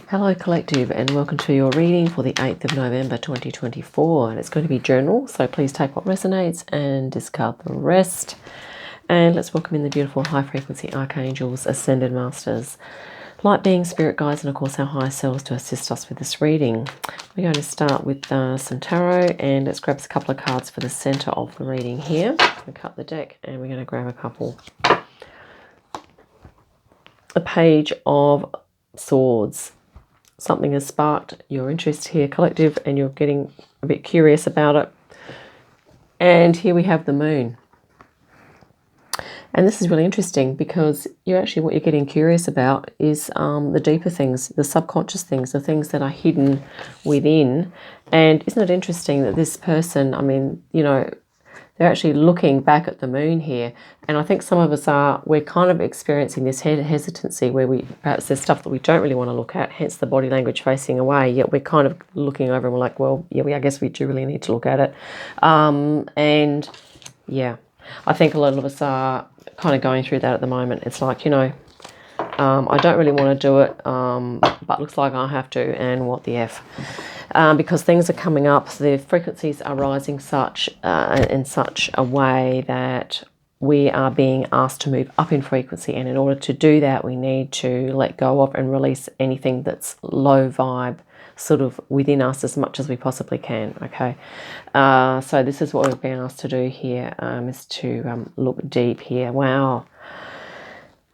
Hello Collective, and welcome to your reading for the 8th of November 2024, and it's going to be journal, so please take what resonates and discard the rest. And let's welcome in the beautiful high frequency archangels, ascended masters, light beings, spirit guides, and of course our higher selves to assist us with this reading. We're going to start with some tarot, and let's grab a couple of cards for the center of the reading here. We cut the deck and we're going to grab a couple. A Page of Swords. Something has sparked your interest here, Collective, and you're getting a bit curious about it. And here we have the Moon. And this is really interesting because what you're getting curious about is the deeper things, the subconscious things, the things that are hidden within. And isn't it interesting that this person, they're actually looking back at the Moon here. And I think some of us we're kind of experiencing this hesitancy where perhaps there's stuff that we don't really want to look at, hence the body language facing away, yet we're kind of looking over and we're like, well, yeah, I guess we do really need to look at it. And yeah, I think a lot of us are kind of going through that at the moment. It's like, I don't really want to do it, but looks like I have to, and what the F. Because things are coming up, the frequencies are rising in such a way that we are being asked to move up in frequency, and in order to do that we need to let go of and release anything that's low vibe sort of within us as much as we possibly can. Okay, so this is what we've been asked to do here, is to look deep here. Wow.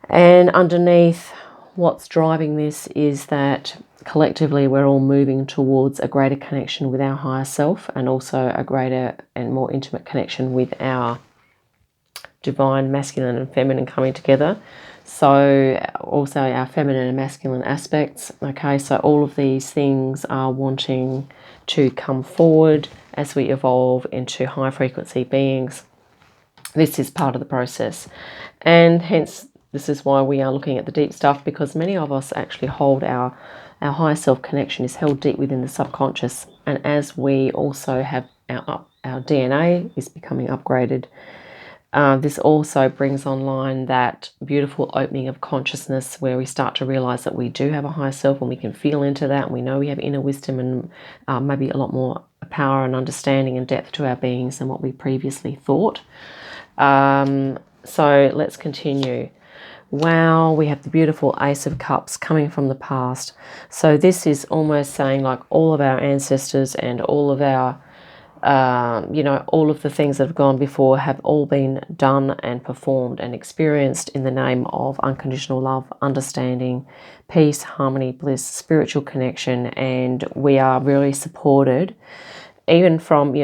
And underneath what's driving this is that collectively we're all moving towards a greater connection with our higher self, and also a greater and more intimate connection with our divine masculine and feminine coming together. So also our feminine and masculine aspects. Okay, so all of these things are wanting to come forward as we evolve into high frequency beings. This is part of the process, and hence this is why we are looking at the deep stuff, because many of us actually hold our higher self connection is held deep within the subconscious. And as we also have our DNA is becoming upgraded, this also brings online that beautiful opening of consciousness where we start to realize that we do have a higher self, and we can feel into that, and we know we have inner wisdom and maybe a lot more power and understanding and depth to our beings than what we previously thought. So let's continue. Wow, we have the beautiful Ace of Cups coming from the past. So this is almost saying like all of our ancestors and all of our, all of the things that have gone before have all been done and performed and experienced in the name of unconditional love, understanding, peace, harmony, bliss, spiritual connection. And we are really supported, even from,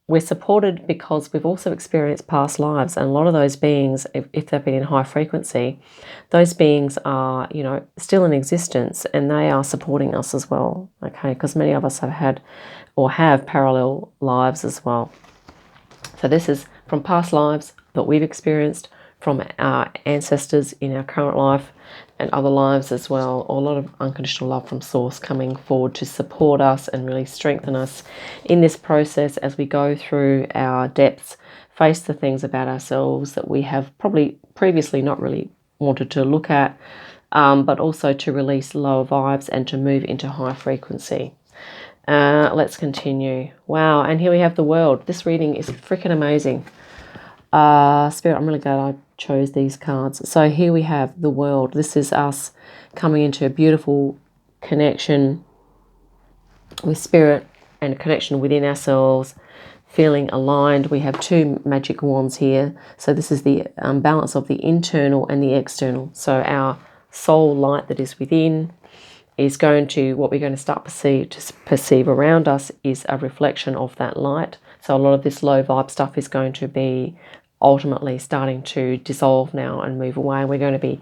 we're supported because we've also experienced past lives, and a lot of those beings, if they've been in high frequency, those beings are, still in existence, and they are supporting us as well, okay, because many of us have had or have parallel lives as well. So this is from past lives that we've experienced, from our ancestors in our current life and other lives as well, or a lot of unconditional love from Source coming forward to support us and really strengthen us in this process as we go through our depths, face the things about ourselves that we have probably previously not really wanted to look at, but also to release lower vibes and to move into high frequency. Let's continue. Wow, and here we have the World. This reading is freaking amazing. Spirit, I'm really glad I chose these cards. So here we have the World. This is us coming into a beautiful connection with Spirit and a connection within ourselves, feeling aligned. We have two magic wands here. So this is the balance of the internal and the external. So our soul light that is within is going to, what we're going to start to perceive around us is a reflection of that light. So a lot of this low vibe stuff is going to be ultimately starting to dissolve now and move away. We're going to be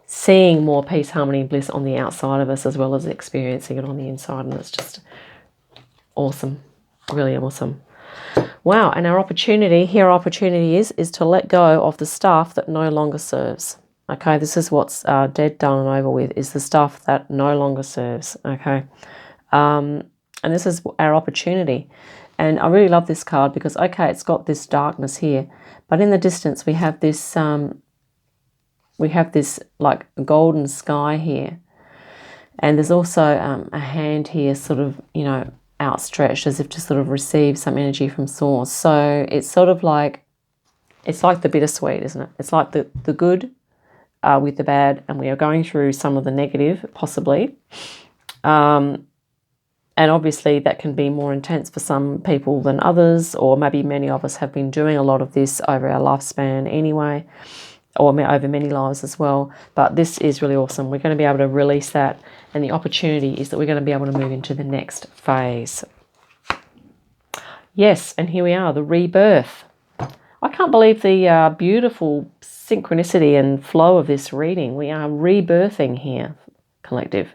seeing more peace, harmony, and bliss on the outside of us, as well as experiencing it on the inside, and it's just awesome, really awesome. Wow, and our opportunity is to let go of the stuff that no longer serves. Okay, this is what's dead, done, and over with, is the stuff that no longer serves. Okay, and this is our opportunity. And I really love this card because, okay, it's got this darkness here, but in the distance we have this like golden sky here. And there's also a hand here sort of, you know, outstretched as if to sort of receive some energy from source. So it's sort of like, it's like the bittersweet, isn't it? It's like the good with the bad, and we are going through some of the negative, possibly. And obviously that can be more intense for some people than others, or maybe many of us have been doing a lot of this over our lifespan anyway, or over many lives as well. But this is really awesome. We're going to be able to release that, and the opportunity is that we're going to be able to move into the next phase. Yes, and here we are, the rebirth. I can't believe the beautiful synchronicity and flow of this reading. We are rebirthing here, collective.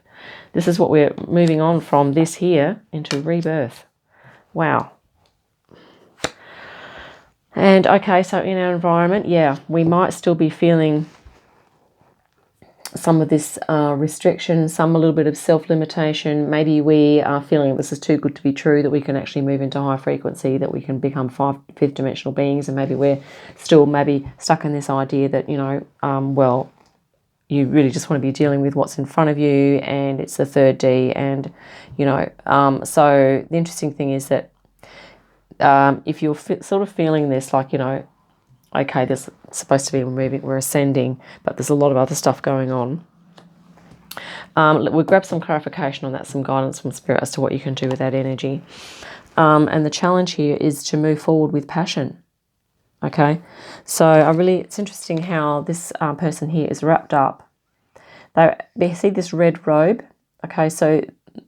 This is what we're moving on from, this here into rebirth. Wow. And okay, so in our environment, yeah, we might still be feeling some of this restriction, some a little bit of self-limitation. Maybe we are feeling this is too good to be true, that we can actually move into high frequency, that we can become fifth dimensional beings, and maybe we're still maybe stuck in this idea that, you know, well, you really just want to be dealing with what's in front of you, and it's the third D, and, you know, so the interesting thing is that if you're sort of feeling this, like, you know, okay, there's supposed to be we're ascending, but there's a lot of other stuff going on. We'll grab some clarification on that, some guidance from Spirit as to what you can do with that energy. And the challenge here is to move forward with passion. Okay, so it's interesting how this person here is wrapped up. They see this red robe. Okay, so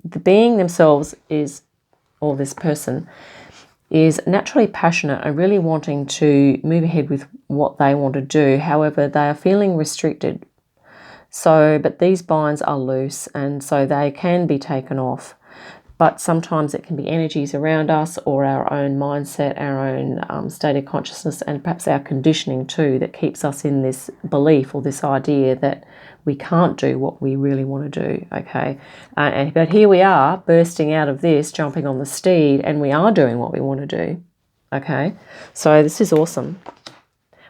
the being themselves is, or this person, is naturally passionate and really wanting to move ahead with what they want to do. However, they are feeling restricted. So, but these binds are loose, and so they can be taken off. But sometimes it can be energies around us, or our own mindset, our own state of consciousness, and perhaps our conditioning too, that keeps us in this belief or this idea that we can't do what we really want to do, okay? But here we are, bursting out of this, jumping on the steed, and we are doing what we want to do, okay? So this is awesome.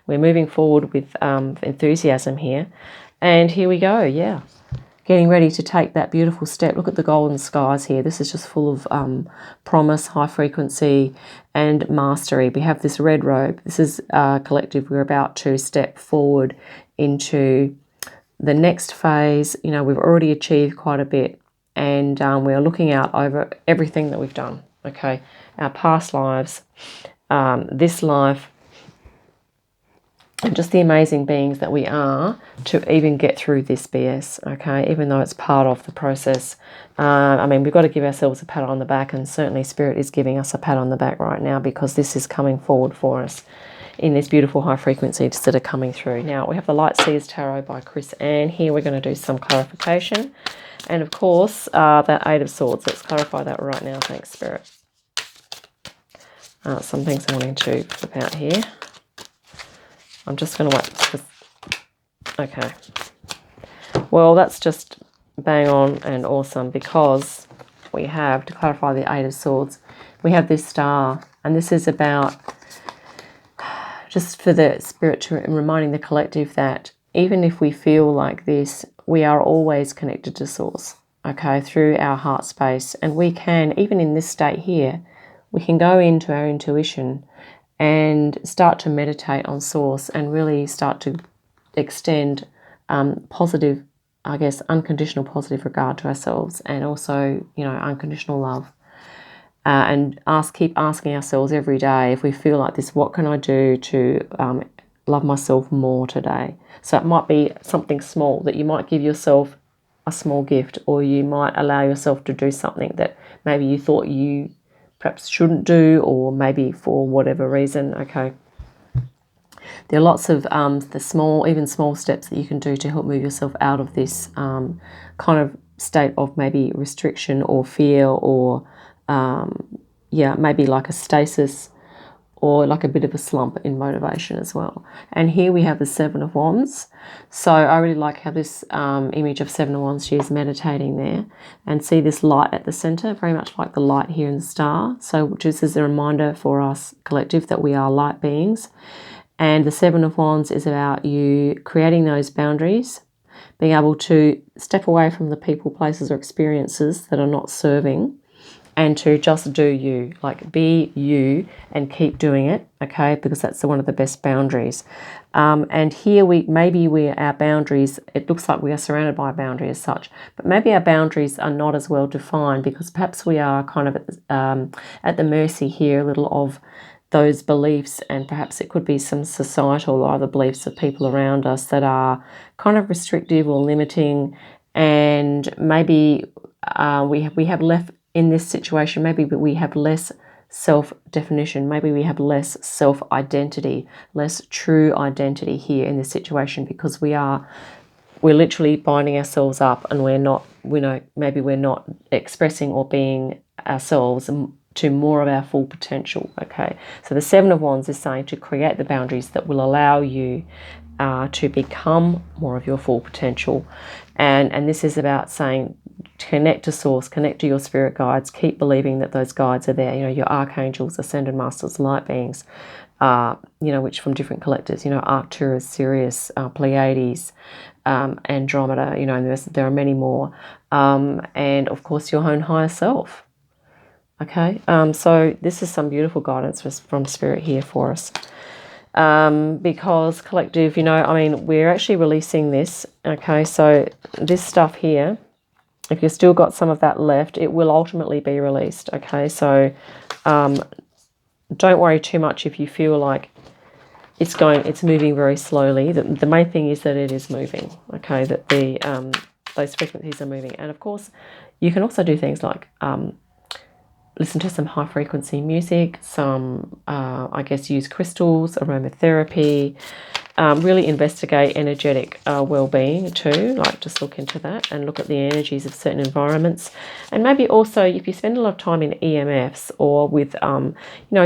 We're moving forward with enthusiasm here. And here we go, yeah. Getting ready to take that beautiful step. Look at the golden skies here. This is just full of promise, high frequency, and mastery. We have this red robe. This is collective. We're about to step forward into the next phase. You know, we've already achieved quite a bit, and we're looking out over everything that we've done. Okay, our past lives, this life, and just the amazing beings that we are to even get through this BS, okay, even though it's part of the process. I mean, we've got to give ourselves a pat on the back, and certainly Spirit is giving us a pat on the back right now, because this is coming forward for us in this beautiful high frequencies that are coming through. Now, we have the Light Seers Tarot by Chris Anne. Here we're going to do some clarification. And, of course, that Eight of Swords. Let's clarify that right now. Thanks, Spirit. Some things I'm wanting to flip out here. I'm just going to wait. Okay. Well, that's just bang on and awesome, because we have, to clarify the Eight of Swords, we have this star, and this is about, just for the Spirit to reminding the collective that even if we feel like this, we are always connected to Source, okay, through our heart space. And we can, even in this state here, we can go into our intuition and start to meditate on Source, and really start to extend positive, I guess, unconditional positive regard to ourselves, and also, you know, unconditional love. And keep asking ourselves every day, if we feel like this, what can I do to love myself more today? So it might be something small, that you might give yourself a small gift, or you might allow yourself to do something that maybe you thought you perhaps shouldn't do, or maybe for whatever reason, okay. There are lots of even small steps that you can do to help move yourself out of this kind of state of maybe restriction or fear, or maybe like a stasis, or like a bit of a slump in motivation as well. And here we have the Seven of Wands. So I really like how this image of Seven of Wands, she is meditating there, and see this light at the center, very much like the light here in the star. So just as a reminder for us collective that we are light beings. And the Seven of Wands is about you creating those boundaries, being able to step away from the people, places, or experiences that are not serving, and to just do you, like be you and keep doing it, okay? Because that's one of the best boundaries. And here our boundaries, it looks like we are surrounded by a boundary as such, but maybe our boundaries are not as well defined, because perhaps we are kind of at the mercy here a little of those beliefs, and perhaps it could be some societal or other beliefs of people around us that are kind of restrictive or limiting, and maybe we have left in this situation, maybe we have less self-definition, maybe we have less self-identity, less true identity here in this situation, because we're literally binding ourselves up, and maybe we're not expressing or being ourselves to more of our full potential, okay? So the Seven of Wands is saying to create the boundaries that will allow you to become more of your full potential. And this is about saying, connect to source, connect to your spirit guides, keep believing that those guides are there, your archangels, ascended masters, light beings, which from different collectors, Arcturus, Sirius, Pleiades, Andromeda, and there are many more, and of course your own higher self. Okay, so this is some beautiful guidance from spirit here for us. Because collective, we're actually releasing this, okay? So this stuff here, if you've still got some of that left, it will ultimately be released, okay? So don't worry too much if you feel like it's moving very slowly. The main thing is that it is moving, okay? That those frequencies are moving. And of course, you can also do things like listen to some high frequency music, some, use crystals, aromatherapy, really investigate energetic well-being too, like just look into that and look at the energies of certain environments. And maybe also if you spend a lot of time in EMFs or with,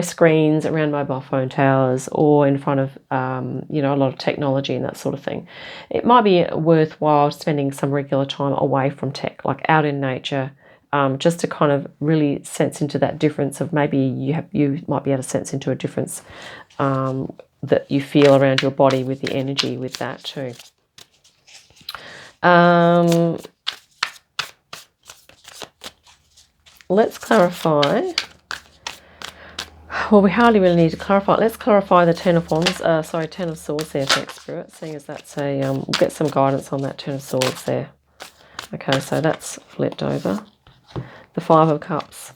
screens around mobile phone towers or in front of, a lot of technology and that sort of thing, it might be worthwhile spending some regular time away from tech, like out in nature, just to kind of really sense into that difference of maybe you might be able to sense into a difference that you feel around your body with the energy with that too. Let's clarify. Well, we hardly really need to clarify. Let's clarify the Ten of Wands. Ten of Swords there, thanks, Spirit. Seeing as that's we'll get some guidance on that Ten of Swords there. Okay, so that's flipped over. The Five of Cups.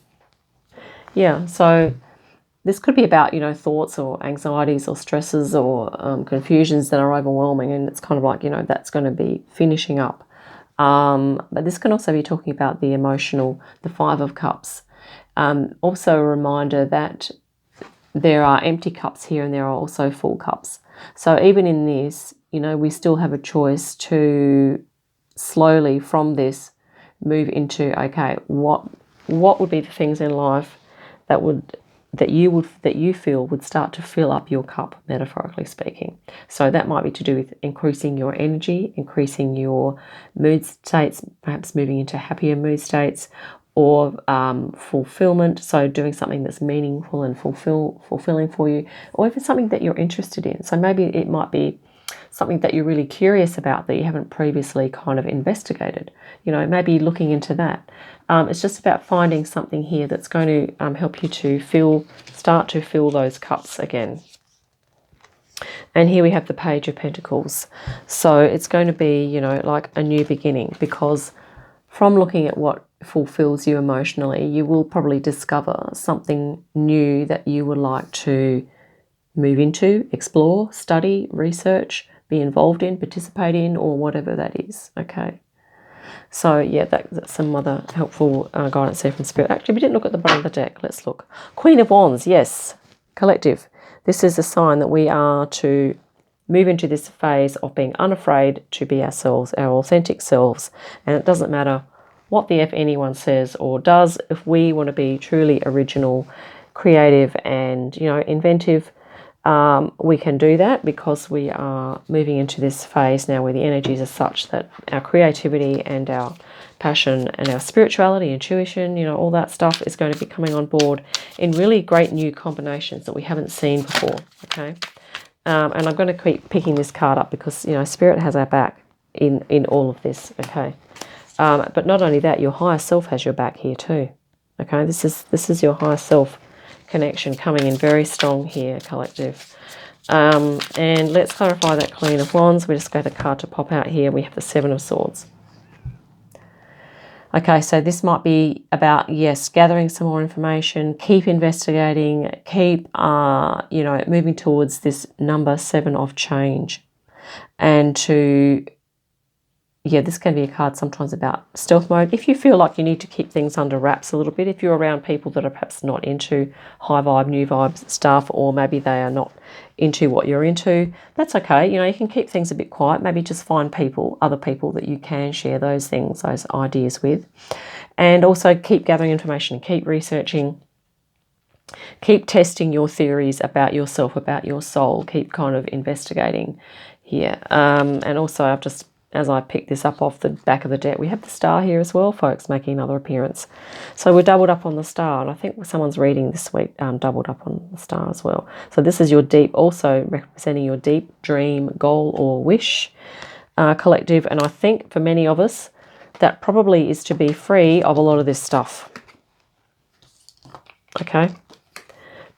Yeah, so this could be about, thoughts or anxieties or stresses or confusions that are overwhelming, and it's kind of like, that's going to be finishing up. But this can also be talking about the emotional, the Five of Cups. Also a reminder that there are empty cups here and there are also full cups. So even in this, we still have a choice to slowly from this move into, okay, what would be the things in life that you feel would start to fill up your cup, metaphorically speaking. So that might be to do with increasing your energy, increasing your mood states, perhaps moving into happier mood states, or fulfillment, so doing something that's meaningful and fulfilling for you, or even something that you're interested in. So maybe it might be something that you're really curious about that you haven't previously kind of investigated. Maybe looking into that. It's just about finding something here that's going to help you to start to fill those cups again. And here we have the Page of Pentacles. So it's going to be, like a new beginning, because from looking at what fulfills you emotionally, you will probably discover something new that you would like to move into, explore, study, research, be involved in, participate in, or whatever that is, okay? So, yeah, that's some other helpful guidance there from Spirit. Actually, we didn't look at the bottom of the deck. Let's look. Queen of Wands, yes, collective. This is a sign that we are to move into this phase of being unafraid to be ourselves, our authentic selves. And it doesn't matter what the F anyone says or does. If we want to be truly original, creative, and, inventive, we can do that, because we are moving into this phase now where the energies are such that our creativity and our passion and our spirituality, intuition, all that stuff is going to be coming on board in really great new combinations that we haven't seen before, okay? And I'm going to keep picking this card up because, Spirit has our back. in all of this, okay? But not only that, your higher self has your back here too, okay? This is your higher self connection coming in very strong here, collective. And let's clarify that Queen of Wands. We just got a card to pop out here. We have the Seven of Swords. Okay, so this might be about, yes, gathering some more information, keep investigating, keep, you know, moving towards this number 7 of change. And to, yeah, this can be a card sometimes about stealth mode. If you feel like you need to keep things under wraps a little bit, if you're around people that are perhaps not into high vibe, new vibes stuff, or maybe they are not into what you're into, that's okay. You know, you can keep things a bit quiet. Maybe just find people, other people that you can share those things, those ideas with. And also keep gathering information, keep researching, keep testing your theories about yourself, about your soul, keep kind of investigating here. And also I've just, as I picked this up off the back of the deck, we have the Star here as well, folks, making another appearance. So we're doubled up on the Star, and I think someone's reading this week doubled up on the Star as well. So this is your deep, also representing your deep dream, goal, or wish, collective. And I think for many of us, that probably is to be free of a lot of this stuff. Okay?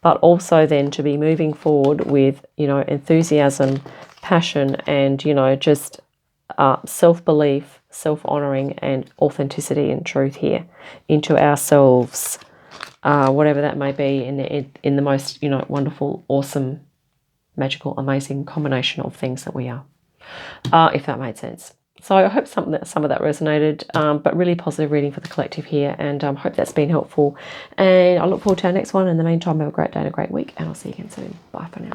But also then to be moving forward with, you know, enthusiasm, passion, and, you know, just self-belief, self-honoring, and authenticity and truth here into ourselves, whatever that may be, in the most, you know, wonderful, awesome, magical, amazing combination of things that we are, if that made sense. So I hope some of that resonated, but really positive reading for the collective here, and hope that's been helpful. And I look forward to our next one. In the meantime, have a great day and a great week, and I'll see you again soon. Bye for now.